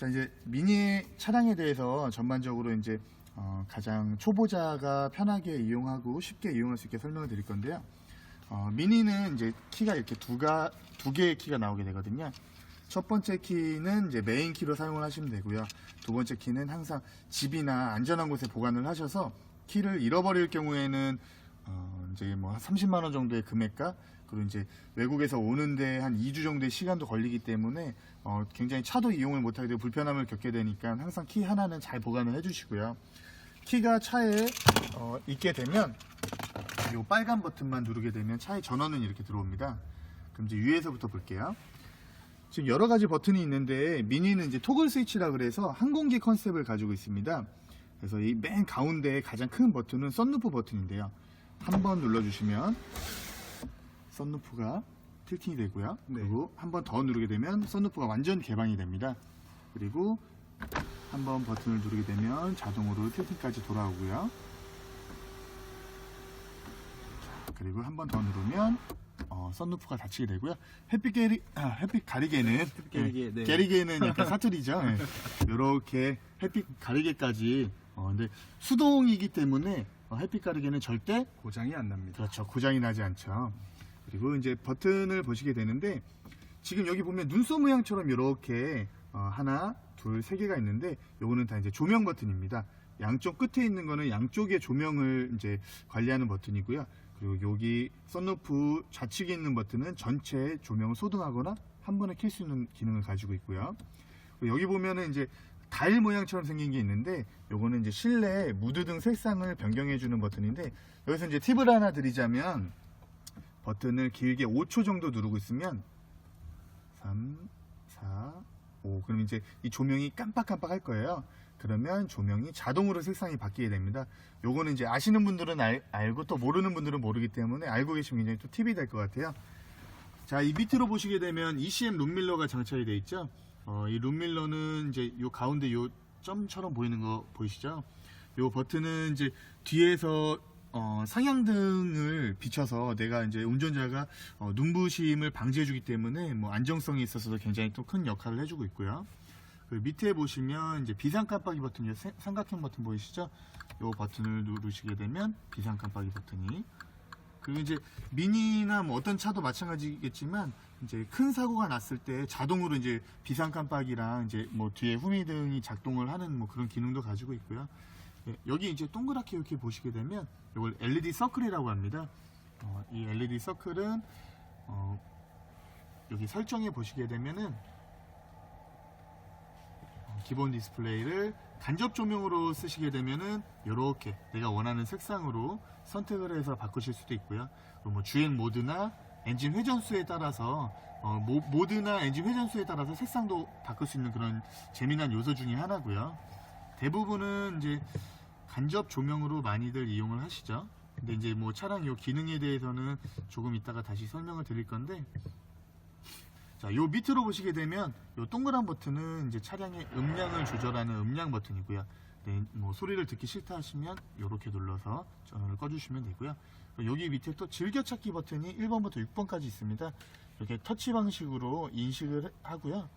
자, 이제 미니 차량에 대해서 전반적으로 이제 가장 초보자가 편하게 이용하고 쉽게 이용할 수 있게 설명을 드릴 건데요. 미니는 이제 키가 이렇게 두 개의 키가 나오게 되거든요. 첫 번째 키는 이제 메인 키로 사용을 하시면 되고요. 두 번째 키는 항상 집이나 안전한 곳에 보관을 하셔서 키를 잃어버릴 경우에는 이제 뭐 30만 원 정도의 금액과 그리고 이제 외국에서 오는데 한 2주 정도의 시간도 걸리기 때문에 굉장히 차도 이용을 못하게 되고 불편함을 겪게 되니까 항상 키 하나는 잘 보관을 해주시고요. 키가 차에 있게 되면 이 빨간 버튼만 누르게 되면 차의 전원은 이렇게 들어옵니다. 그럼 이제 위에서부터 볼게요. 지금 여러 가지 버튼이 있는데 미니는 이제 토글 스위치라 그래서 항공기 컨셉을 가지고 있습니다. 그래서 이 맨 가운데 가장 큰 버튼은 썬루프 버튼인데요. 한번 눌러주시면 썬루프가 틸팅이 되고요. 네. 그리고 한 번 더 누르게 되면 썬루프가 완전 개방이 됩니다. 그리고 한 번 버튼을 누르게 되면 자동으로 틸팅까지 돌아오고요. 그리고 한 번 더 누르면 썬루프가 닫히게 되고요. 햇빛 가리개는 네. 게리개는 약간 사투리죠. 네. 이렇게 햇빛 가리개까지 근데 수동이기 때문에 햇빛 가리개는 절대 고장이 안 납니다. 그렇죠. 고장이 나지 않죠. 그리고 이제 버튼을 보시게 되는데 지금 여기 보면 눈썹 모양처럼 이렇게 하나, 둘, 세 개가 있는데 요거는 다 이제 조명 버튼입니다. 양쪽 끝에 있는 거는 양쪽의 조명을 이제 관리하는 버튼이고요. 그리고 여기 썬루프 좌측에 있는 버튼은 전체 조명을 소등하거나 한 번에 켤 수 있는 기능을 가지고 있고요. 그리고 여기 보면은 이제 달 모양처럼 생긴 게 있는데 요거는 이제 실내 무드 등 색상을 변경해 주는 버튼인데 여기서 이제 팁을 하나 드리자면 버튼을 길게 5초 정도 누르고 있으면 3, 4, 5 그럼 이제 이 조명이 깜빡깜빡 할 거예요. 그러면 조명이 자동으로 색상이 바뀌게 됩니다. 요거는 이제 아시는 분들은 알고 또 모르는 분들은 모르기 때문에 알고 계시면 굉장히 또 팁이 될 것 같아요. 자, 이 밑으로 보시게 되면 ECM 룸밀러가 장착이 되어 있죠. 이 룸밀러는 이제 요 가운데 요 점처럼 보이는 거 보이시죠? 요 버튼은 이제 뒤에서 상향등을 비춰서 내가 이제 운전자가 눈부심을 방지해 주기 때문에 뭐 안정성에 있어서도 굉장히 또 큰 역할을 해주고 있고요. 그 밑에 보시면 이제 비상 깜빡이 버튼이요, 삼각형 버튼 보이시죠? 요 버튼을 누르시게 되면 비상 깜빡이 버튼이, 그리고 이제 미니나 뭐 어떤 차도 마찬가지겠지만 이제 큰 사고가 났을 때 자동으로 이제 비상 깜빡이랑 이제 뭐 뒤에 후미등이 작동을 하는 뭐 그런 기능도 가지고 있고요. 여기 이제 동그랗게 이렇게 보시게 되면 이걸 LED 서클이라고 합니다. 이 LED 서클은 여기 설정해 보시게 되면은 기본 디스플레이를 간접 조명으로 쓰시게 되면은 이렇게 내가 원하는 색상으로 선택을 해서 바꾸실 수도 있고요. 뭐 주행 모드나 엔진 회전수에 따라서 모드나 엔진 회전수에 따라서 색상도 바꿀 수 있는 그런 재미난 요소 중에 하나고요. 대부분은 이제 간접 조명으로 많이들 이용을 하시죠. 근데 이제 뭐 차량 요 기능에 대해서는 조금 이따가 다시 설명을 드릴 건데, 자, 요 밑으로 보시게 되면 요 동그란 버튼은 이제 차량의 음량을 조절하는 음량 버튼이고요. 네, 뭐 소리를 듣기 싫다 하시면 요렇게 눌러서 전원을 꺼주시면 되고요. 여기 밑에 또 즐겨찾기 버튼이 1번부터 6번까지 있습니다. 이렇게 터치 방식으로 인식을 하고요.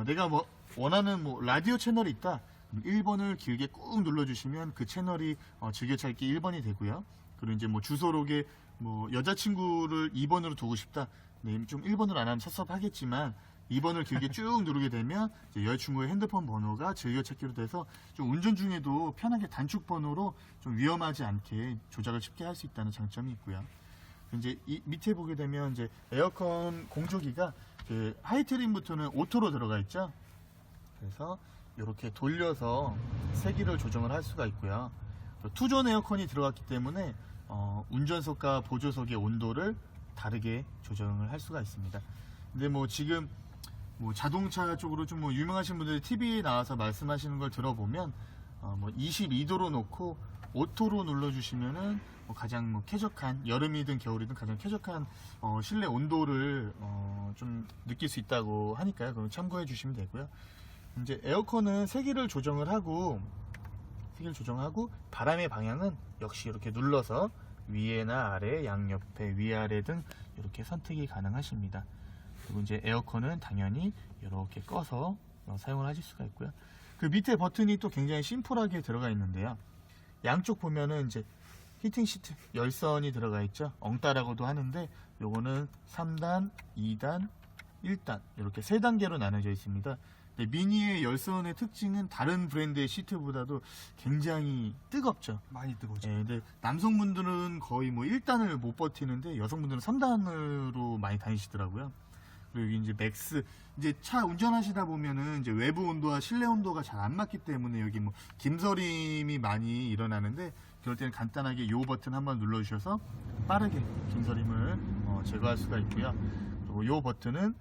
내가 뭐 원하는 뭐 라디오 채널이 있다. 1번을 길게 꾹 눌러주시면 그 채널이 즐겨찾기 1번이 되고요. 그리고 이제 뭐 주소록에 뭐 여자친구를 2번으로 두고 싶다. 네, 좀 1번으로 안 하면 섭섭하겠지만 2번을 길게 쭉 누르게 되면 이제 여자친구의 핸드폰 번호가 즐겨찾기로 돼서 좀 운전 중에도 편하게 단축 번호로 좀 위험하지 않게 조작을 쉽게 할 수 있다는 장점이 있고요. 이제 이 밑에 보게 되면 이제 에어컨 공조기가 그 하이트림부터는 오토로 들어가 있죠. 그래서 이렇게 돌려서 세기를 조정을 할 수가 있고요. 투존 에어컨이 들어갔기 때문에 운전석과 보조석의 온도를 다르게 조정을 할 수가 있습니다. 근데 뭐 지금 뭐 자동차 쪽으로 좀 뭐 유명하신 분들이 TV에 나와서 말씀하시는 걸 들어보면 뭐 22도로 놓고 오토로 눌러주시면은 뭐 가장 뭐 쾌적한, 여름이든 겨울이든 가장 쾌적한 실내 온도를 좀 느낄 수 있다고 하니까요. 그럼 참고해 주시면 되고요. 이제 에어컨은 세기를 조정하고 바람의 방향은 역시 이렇게 눌러서 위에나 아래, 양옆에, 위아래 등 이렇게 선택이 가능하십니다. 그리고 이제 에어컨은 당연히 이렇게 꺼서 사용을 하실 수가 있고요. 그 밑에 버튼이 또 굉장히 심플하게 들어가 있는데요. 양쪽 보면은 이제 히팅 시트 열선이 들어가 있죠. 엉따라고도 하는데 요거는 3단, 2단, 1단 이렇게 3단계로 나눠져 있습니다. 미니의 열선의 특징은 다른 브랜드의 시트보다도 굉장히 뜨겁죠. 많이 뜨거워죠. 근데 남성분들은 거의 뭐 1단을 못 버티는데 여성분들은 3단으로 많이 다니시더라고요. 그리고 여기 이제 맥스, 이제 차 운전하시다 보면은 이제 외부 온도와 실내 온도가 잘 안 맞기 때문에 여기 뭐 김서림이 많이 일어나는데, 그럴 때는 간단하게 이 버튼 한번 눌러주셔서 빠르게 김서림을 제거할 수가 있고요. 그리고 이 버튼은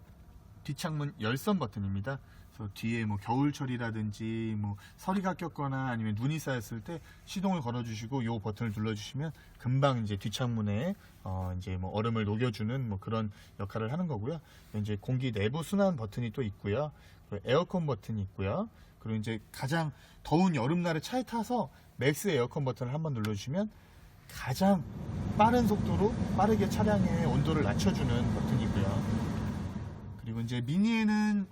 뒷창문 열선 버튼입니다. 그래서 뒤에 뭐 겨울철이라든지 뭐 서리가 꼈거나 아니면 눈이 쌓였을 때 시동을 걸어주시고 이 버튼을 눌러주시면 금방 이제 뒷창문에 이제 뭐 얼음을 녹여주는 뭐 그런 역할을 하는 거고요. 이제 공기 내부 순환 버튼이 또 있고요. 그리고 에어컨 버튼이 있고요. 그리고 이제 가장 더운 여름날에 차에 타서 맥스 에어컨 버튼을 한번 눌러주시면 가장 빠른 속도로 빠르게 차량의 온도를 낮춰주는 버튼이고요. 그리고 이제 미니에는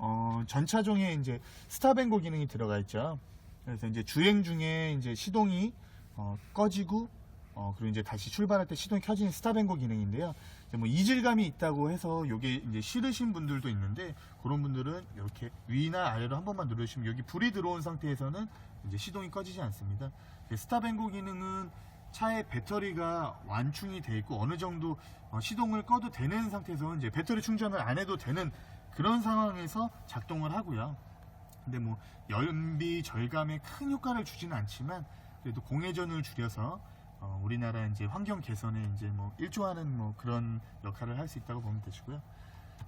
전차종에 이제 스탑앤고 기능이 들어가 있죠. 그래서 이제 주행 중에 이제 시동이 꺼지고 그리고 이제 다시 출발할 때 시동이 켜지는 스탑앤고 기능인데요. 이제 뭐 이질감이 있다고 해서 이게 이제 싫으신 분들도 있는데, 그런 분들은 이렇게 위나 아래로 한 번만 누르시면 여기 불이 들어온 상태에서는 이제 시동이 꺼지지 않습니다. 스탑앤고 기능은 차의 배터리가 완충이 돼 있고 어느 정도 시동을 꺼도 되는 상태에서 이제 배터리 충전을 안 해도 되는 그런 상황에서 작동을 하고요. 근데 뭐 연비 절감에 큰 효과를 주지는 않지만 그래도 공회전을 줄여서 우리나라 이제 환경 개선에 이제 뭐 일조하는 뭐 그런 역할을 할 수 있다고 보면 되시고요.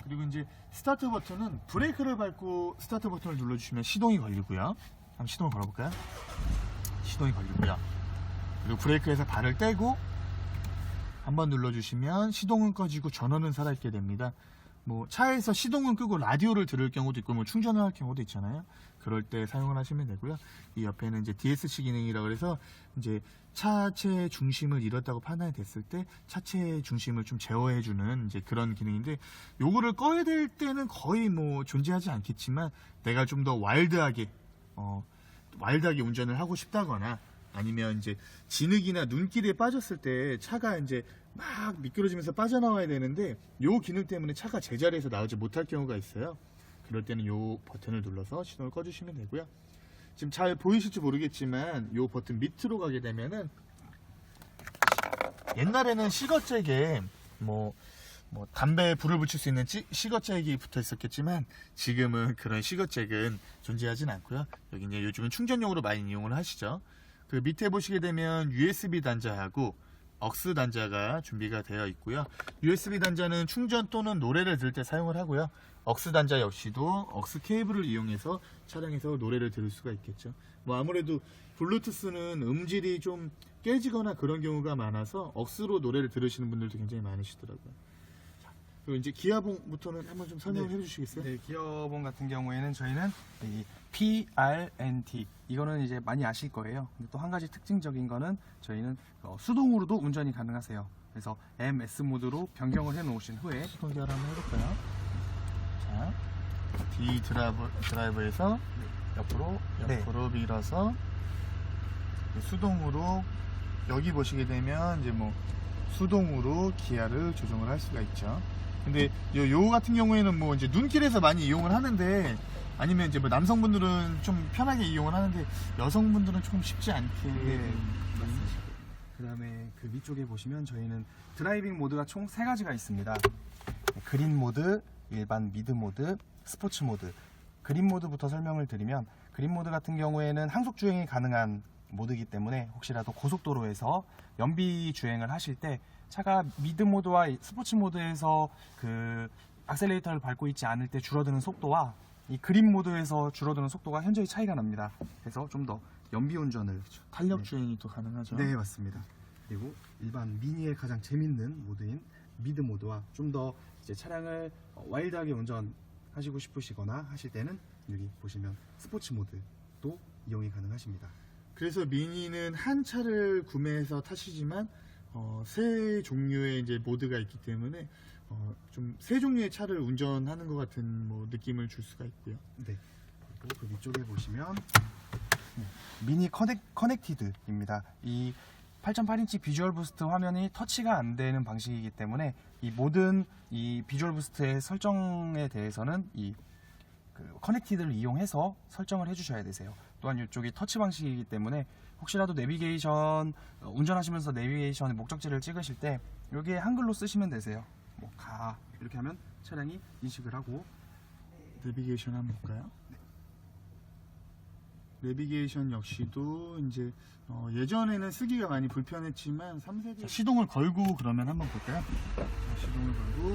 그리고 이제 스타트 버튼은 브레이크를 밟고 스타트 버튼을 눌러주시면 시동이 걸리고요. 한번 시동을 걸어볼까요? 시동이 걸리고요. 그리고 브레이크에서 발을 떼고 한번 눌러주시면 시동은 꺼지고 전원은 살아있게 됩니다. 뭐 차에서 시동은 끄고 라디오를 들을 경우도 있고 뭐 충전을 할 경우도 있잖아요. 그럴 때 사용을 하시면 되고요. 이 옆에는 이제 DSC 기능이라고 해서 이제 차체의 중심을 잃었다고 판단이 됐을 때 차체의 중심을 좀 제어해주는 이제 그런 기능인데, 요거를 꺼야 될 때는 거의 뭐 존재하지 않겠지만 내가 좀 더 와일드하게 운전을 하고 싶다거나 아니면 이제 진흙이나 눈길에 빠졌을 때 차가 이제 막 미끄러지면서 빠져나와야 되는데 요 기능 때문에 차가 제자리에서 나오지 못할 경우가 있어요. 그럴 때는 요 버튼을 눌러서 시동을 꺼주시면 되고요. 지금 잘 보이실지 모르겠지만 요 버튼 밑으로 가게 되면은 옛날에는 시거잭에 뭐 담배에 불을 붙일 수 있는 시거잭이 붙어 있었겠지만 지금은 그런 시거잭은 존재하진 않고요. 여기 이제 요즘은 충전용으로 많이 이용을 하시죠. 그 밑에 보시게 되면 USB 단자하고 억스 단자가 준비가 되어 있고요. USB 단자는 충전 또는 노래를 들을 때 사용을 하고요. 억스 단자 역시도 억스 케이블을 이용해서 차량에서 노래를 들을 수가 있겠죠. 뭐 아무래도 블루투스는 음질이 좀 깨지거나 그런 경우가 많아서 억스로 노래를 들으시는 분들도 굉장히 많으시더라고요. 자, 그리고 이제 기아봉부터는 한번 좀 설명을 해주시겠어요? 네, 기어봉 같은 경우에는 저희는 이 PRNT 이거는 이제 많이 아실 거예요. 근데 또 한 가지 특징적인 거는 저희는 수동으로도 운전이 가능하세요. 그래서 MS 모드로 변경을 해 놓으신 후에 시동 기어를 한번 해볼까요? 자, D 드라이브에서 옆으로 밀어서 수동으로, 여기 보시게 되면 이제 뭐 수동으로 기아를 조정을 할 수가 있죠. 근데 요 같은 경우에는 뭐 이제 눈길에서 많이 이용을 하는데, 아니면 이제 뭐 남성분들은 좀 편하게 이용을 하는데 여성분들은 조금 쉽지 않게. 그 다음에 그 위쪽에 보시면 저희는 드라이빙 모드가 총 3가지가 있습니다. 그린 모드, 일반 미드 모드, 스포츠 모드. 그린 모드부터 설명을 드리면, 그린 모드 같은 경우에는 항속 주행이 가능한 모드이기 때문에 혹시라도 고속도로에서 연비 주행을 하실 때 차가 미드 모드와 스포츠 모드에서 그 악셀레이터를 밟고 있지 않을 때 줄어드는 속도와 이 그린 모드에서 줄어드는 속도가 현저히 차이가 납니다. 그래서 좀 더 연비 운전을, 탄력 주행이 또 가능하죠. 네, 맞습니다. 그리고 일반 미니의 가장 재밌는 모드인 미드 모드와 좀 더 이제 차량을 와일드하게 운전하시고 싶으시거나 하실 때는 여기 보시면 스포츠 모드도 이용이 가능하십니다. 그래서 미니는 한 차를 구매해서 타시지만 세 종류의 이제 모드가 있기 때문에 좀 세 종류의 차를 운전하는 것 같은 뭐 느낌을 줄 수가 있고요. 네. 그리고 그 위쪽에 보시면 미니 커넥티드입니다. 이 8.8인치 비주얼 부스트 화면이 터치가 안 되는 방식이기 때문에 이 모든 이 비주얼 부스트의 설정에 대해서는 이 커넥티드를 이용해서 설정을 해주셔야 되세요. 또한 이쪽이 터치 방식이기 때문에 혹시라도 내비게이션 운전하시면서 내비게이션의 목적지를 찍으실 때 여기에 한글로 쓰시면 되세요. 뭐 가 이렇게 하면 차량이 인식을 하고. 내비게이션 한번 볼까요? 내비게이션 역시도 이제 예전에는 쓰기가 많이 불편했지만 3세대 시동을 걸고 그러면 한번 볼까요? 자, 시동을 걸고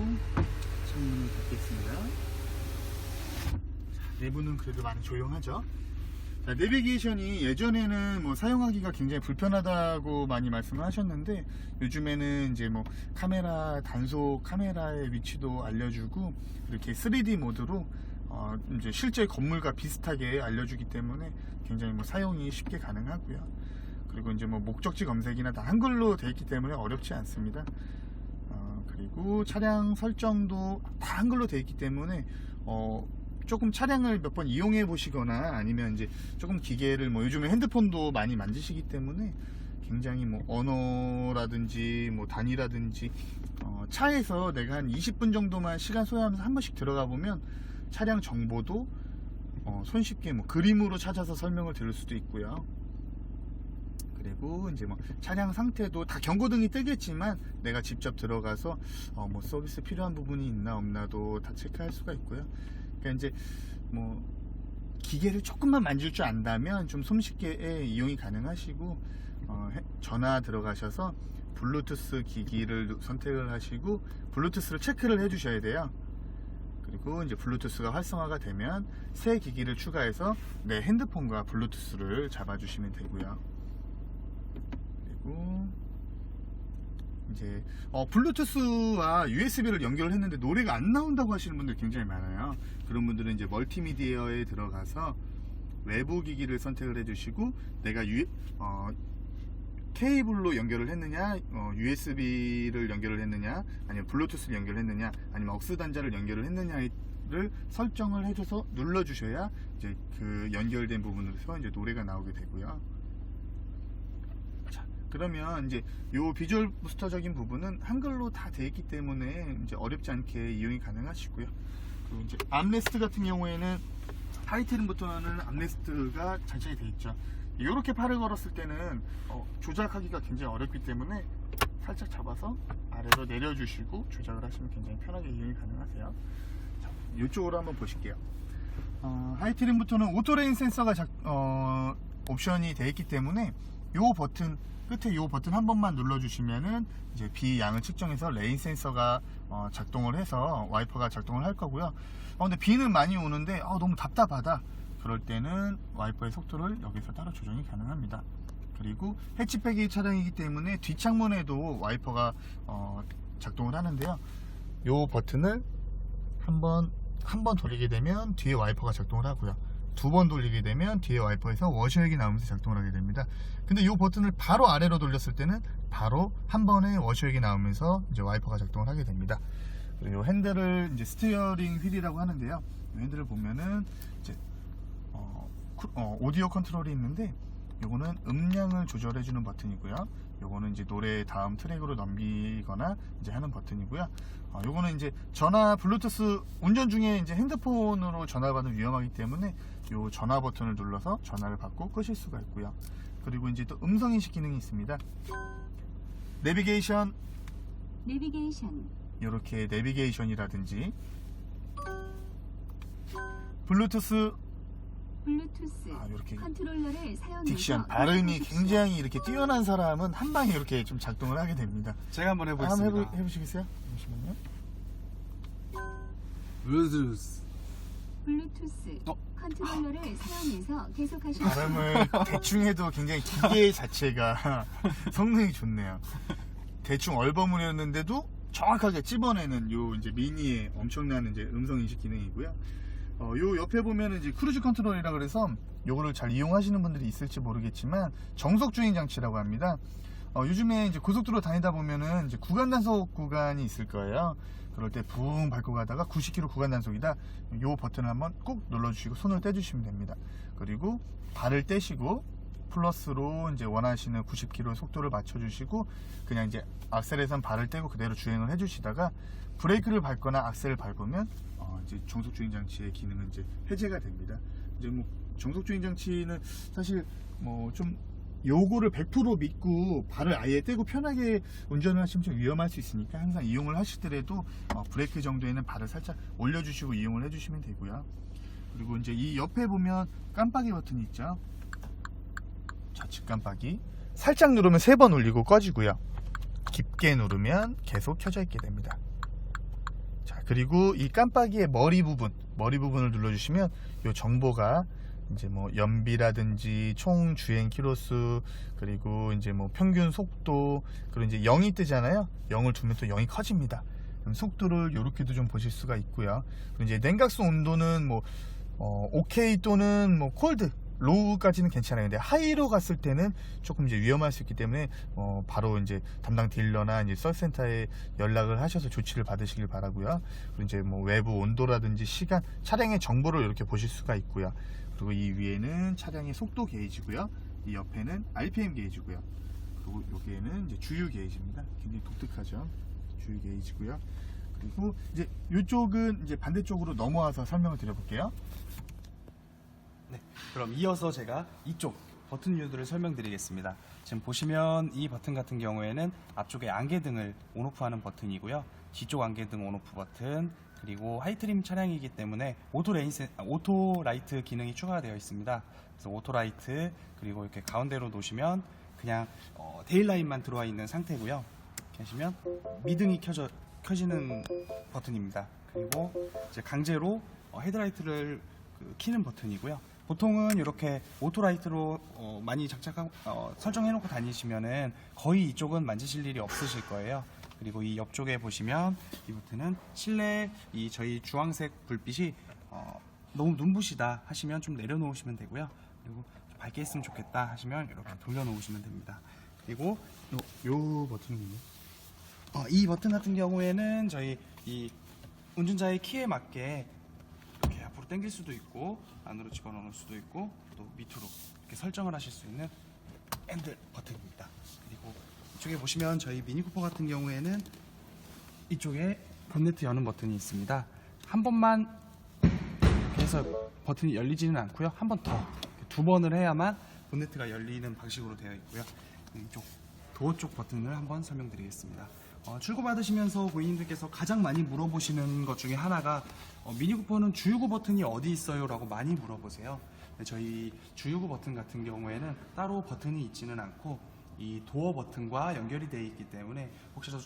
창문을 닫겠습니다. 자, 내부는 그래도 많이 조용하죠? 자, 내비게이션이 예전에는 뭐 사용하기가 굉장히 불편하다고 많이 말씀을 하셨는데 요즘에는 이제 뭐 카메라 단속 카메라의 위치도 알려주고 이렇게 3D 모드로 이제 실제 건물과 비슷하게 알려주기 때문에 굉장히 뭐 사용이 쉽게 가능하고요. 그리고 이제 뭐 목적지 검색이나 다 한글로 되어 있기 때문에 어렵지 않습니다. 그리고 차량 설정도 다 한글로 되어 있기 때문에 조금 차량을 몇 번 이용해 보시거나 아니면 이제 조금 기계를 뭐 요즘에 핸드폰도 많이 만지시기 때문에 굉장히 뭐 언어라든지 뭐 단위라든지 차에서 내가 한 20분 정도만 시간 소요하면서 한 번씩 들어가 보면 차량 정보도 손쉽게 뭐 그림으로 찾아서 설명을 들을 수도 있고요. 그리고 이제 뭐 차량 상태도 다 경고등이 뜨겠지만 내가 직접 들어가서 뭐 서비스 필요한 부분이 있나 없나도 다 체크할 수가 있고요. 그러니까 이제 뭐 기계를 조금만 만질 줄 안다면 좀 손쉽게 이용이 가능하시고 전화 들어가셔서 블루투스 기기를 선택을 하시고 블루투스를 체크를 해 주셔야 돼요. 그리고 이제 블루투스가 활성화가 되면 새 기기를 추가해서 내 핸드폰과 블루투스를 잡아주시면 되고요. 그리고 이제 블루투스와 USB를 연결을 했는데 노래가 안 나온다고 하시는 분들 굉장히 많아요. 그런 분들은 이제 멀티미디어에 들어가서 외부 기기를 선택을 해주시고 내가 케이블로 연결을 했느냐, USB를 연결을 했느냐, 아니면 블루투스를 연결했느냐, 아니면 억스 단자를 연결을 했느냐를 설정을 해줘서 눌러주셔야 이제 그 연결된 부분에서 이제 노래가 나오게 되고요. 자, 그러면 이제 요 비주얼 부스터적인 부분은 한글로 다 되어 있기 때문에 이제 어렵지 않게 이용이 가능하시고요. 그리고 이제 암레스트 같은 경우에는 하이트림부터는 암레스트가 장착이 되어 있죠. 이렇게 팔을 걸었을 때는 조작하기가 굉장히 어렵기 때문에 살짝 잡아서 아래로 내려주시고 조작을 하시면 굉장히 편하게 이용이 가능하세요. 자, 이쪽으로 한번 보실게요. 하이트림부터는 오토레인 센서가 옵션이 되어 있기 때문에 요 버튼 끝에 요 버튼 한 번만 눌러주시면은 이제 비 양을 측정해서 레인 센서가 작동을 해서 와이퍼가 작동을 할 거고요. 근데 비는 많이 오는데 너무 답답하다. 그럴 때는 와이퍼의 속도를 여기서 따로 조정이 가능합니다. 그리고 해치백이 차량이기 때문에 뒷창문에도 와이퍼가 작동을 하는데요. 이 버튼을 한 번 돌리게 되면 뒤에 와이퍼가 작동을 하고요. 두 번 돌리게 되면 뒤에 와이퍼에서 워셔액이 나오면서 작동을 하게 됩니다. 근데 이 버튼을 바로 아래로 돌렸을 때는 바로 한 번에 워셔액이 나오면서 이제 와이퍼가 작동을 하게 됩니다. 그리고 핸들을 이제 스티어링 휠이라고 하는데요. 핸들을 보면은 이제 오디오 컨트롤이 있는데 요거는 음량을 조절해 주는 버튼이고요. 요거는 이제 노래 다음 트랙으로 넘기거나 이제 하는 버튼이고요. 요거는 이제 전화 블루투스 운전 중에 이제 핸드폰으로 전화 받으면 위험하기 때문에 요 전화 버튼을 눌러서 전화를 받고 끄실 수가 있고요. 그리고 이제 또 음성 인식 기능이 있습니다. 내비게이션 이렇게 내비게이션이라든지 블루투스 이렇게 컨트롤러를 사용해서 딕션 발음이 굉장히 이렇게 뛰어난 사람은 한 방에 이렇게 좀 작동을 하게 됩니다. 제가 한번 해보겠습니다. 한번 해보시겠어요? 잠시만요. 블루투스 컨트롤러를 사용해서 계속하십시오. 발음을 대충 해도 굉장히 기계 자체가 성능이 좋네요. 대충 얼버무렸는데도 정확하게 찝어내는 요 이제 미니의 엄청난 이제 음성 인식 기능이고요. 요 옆에 보면은 이제 크루즈 컨트롤이라 그래서 요거를 잘 이용하시는 분들이 있을지 모르겠지만 정석 주행 장치라고 합니다. 요즘에 이제 고속도로 다니다 보면은 이제 구간 단속 구간이 있을 거예요. 그럴 때 붕 밟고 가다가 90km 구간 단속이다. 요 버튼을 한번 꾹 눌러주시고 손을 떼주시면 됩니다. 그리고 발을 떼시고 플러스로 이제 원하시는 90km 속도를 맞춰주시고 그냥 이제 악셀에선 발을 떼고 그대로 주행을 해주시다가 브레이크를 밟거나 악셀을 밟으면 이제 정속 주행 장치의 기능은 이제 해제가 됩니다. 이제 뭐 정속 주행 장치는 사실 뭐 좀 요거를 100% 믿고 발을 아예 떼고 편하게 운전을 하시면 좀 위험할 수 있으니까 항상 이용을 하시더라도 브레이크 정도에는 발을 살짝 올려주시고 이용을 해주시면 되고요. 그리고 이제 이 옆에 보면 깜빡이 버튼이 있죠. 좌측 깜빡이 살짝 누르면 3번 울리고 꺼지고요. 깊게 누르면 계속 켜져 있게 됩니다. 자, 그리고 이 깜빡이의 머리 부분을 눌러주시면 이 정보가 이제 뭐 연비라든지 총 주행 키로수 그리고 이제 뭐 평균 속도 그리고 이제 0이 뜨잖아요. 0을 두면 또 0이 커집니다. 그럼 속도를 이렇게도 좀 보실 수가 있고요. 그리고 이제 냉각수 온도는 뭐 오케이 또는 뭐 콜드 로우까지는 괜찮아요. 근데 하이로 갔을 때는 조금 이제 위험할 수 있기 때문에 바로 이제 담당 딜러나 이제 서비스센터에 연락을 하셔서 조치를 받으시길 바라고요. 그리고 이제 뭐 외부 온도라든지 시간, 차량의 정보를 이렇게 보실 수가 있고요. 그리고 이 위에는 차량의 속도 게이지고요. 이 옆에는 RPM 게이지고요. 그리고 여기에는 이제 주유 게이지입니다. 굉장히 독특하죠. 주유 게이지고요. 그리고 이제 이쪽은 이제 반대쪽으로 넘어와서 설명을 드려볼게요. 네, 그럼 이어서 제가 이쪽 버튼류들을 설명드리겠습니다. 지금 보시면 이 버튼 같은 경우에는 앞쪽에 안개등을 온오프하는 버튼이고요. 뒤쪽 안개등 온오프 버튼, 그리고 하이트림 차량이기 때문에 오토 라이트 기능이 추가가 되어 있습니다. 그래서 오토 라이트, 그리고 이렇게 가운데로 놓으시면 그냥 데일라인만 들어와 있는 상태고요. 이렇게 하시면 미등이 켜지는 버튼입니다. 그리고 이제 강제로 헤드라이트를 키는 버튼이고요. 보통은 이렇게 오토라이트로 많이 장착하고 설정해놓고 다니시면은 거의 이쪽은 만지실 일이 없으실 거예요. 그리고 이 옆쪽에 보시면 이 버튼은 실내 이 저희 주황색 불빛이 너무 눈부시다 하시면 좀 내려놓으시면 되고요. 그리고 좀 밝게 했으면 좋겠다 하시면 이렇게 돌려놓으시면 됩니다. 그리고 요 버튼은요. 이 버튼 같은 경우에는 저희 이 운전자의 키에 맞게 이렇게 앞으로 당길 수도 있고 안으로 집어넣을 수도 있고 또 밑으로 이렇게 설정을 하실 수 있는 핸들 버튼입니다. 그리고 이쪽에 보시면 저희 미니쿠퍼 같은 경우에는 이쪽에 본네트 여는 버튼이 있습니다. 한 번만 이렇게 해서 버튼이 열리지는 않고요. 한 번 더, 2번을 해야만 본네트가 열리는 방식으로 되어 있고요. 이쪽 도어 쪽 버튼을 한번 설명드리겠습니다. 출고 받으시면서 고객님들께서 가장 많이 물어보시는 것 중에 하나가 미니쿠퍼는 주유구 버튼이 어디 있어요? 라고 많이 물어보세요. 저희 주유구 버튼 같은 경우에는 따로 버튼이 있지는 않고 이 도어 버튼과 연결이 되어 있기 때문에 혹시라도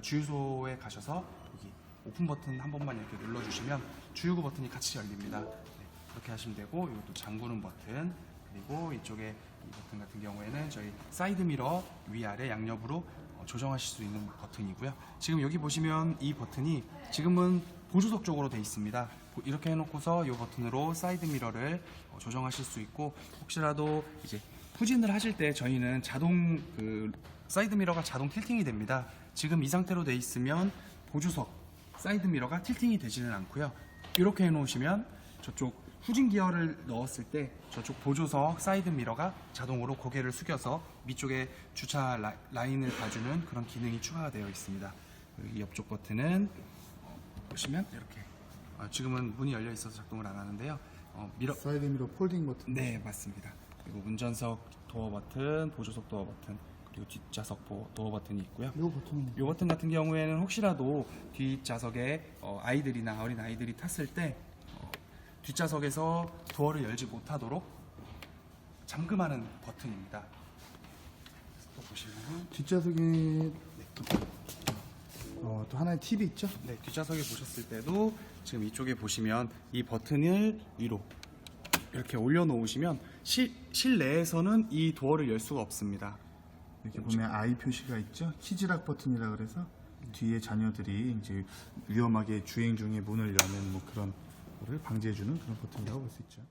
주유소에 가셔서 여기 오픈 버튼 한 번만 이렇게 눌러주시면 주유구 버튼이 같이 열립니다. 네, 그렇게 하시면 되고 이것도 잠그는 버튼, 그리고 이쪽에 이 버튼 같은 경우에는 저희 사이드 미러 위아래 양옆으로 조정하실 수 있는 버튼이고요. 지금 여기 보시면 이 버튼이 지금은 보조석 쪽으로 되어 있습니다. 이렇게 해놓고서 이 버튼으로 사이드 미러를 조정하실 수 있고, 혹시라도 이제 후진을 하실 때 저희는 자동 사이드 미러가 자동 틸팅이 됩니다. 지금 이 상태로 되어 있으면 보조석 사이드 미러가 틸팅이 되지는 않고요. 이렇게 해놓으시면 저쪽 후진 기어를 넣었을 때 저쪽 보조석 사이드 미러가 자동으로 고개를 숙여서 위쪽에 주차 라인을 봐주는 그런 기능이 추가가 되어 있습니다. 여기 옆쪽 버튼은 보시면 이렇게 지금은 문이 열려 있어서 작동을 안 하는데요. 사이드 미러 폴딩 버튼. 네, 맞습니다. 그리고 운전석 도어 버튼, 보조석 도어 버튼, 그리고 뒷좌석 도어 버튼이 있고요. 이 버튼 같은 경우에는 혹시라도 뒷좌석에 아이들이나 어린 아이들이 탔을 때 뒷좌석에서 도어를 열지 못하도록 잠금하는 버튼입니다. 또 보시면 뒷좌석에 또 하나의 팁이 있죠? 네, 뒷좌석에 보셨을 때도 지금 이쪽에 보시면 이 버튼을 위로 이렇게 올려놓으시면 실내에서는 이 도어를 열 수가 없습니다. 이렇게 보면 I 표시가 있죠? 키즈락 버튼이라 그래서 뒤에 자녀들이 이제 위험하게 주행 중에 문을 여는 뭐 그런 거를 방지해주는 그런 버튼이라고 볼 수 있죠.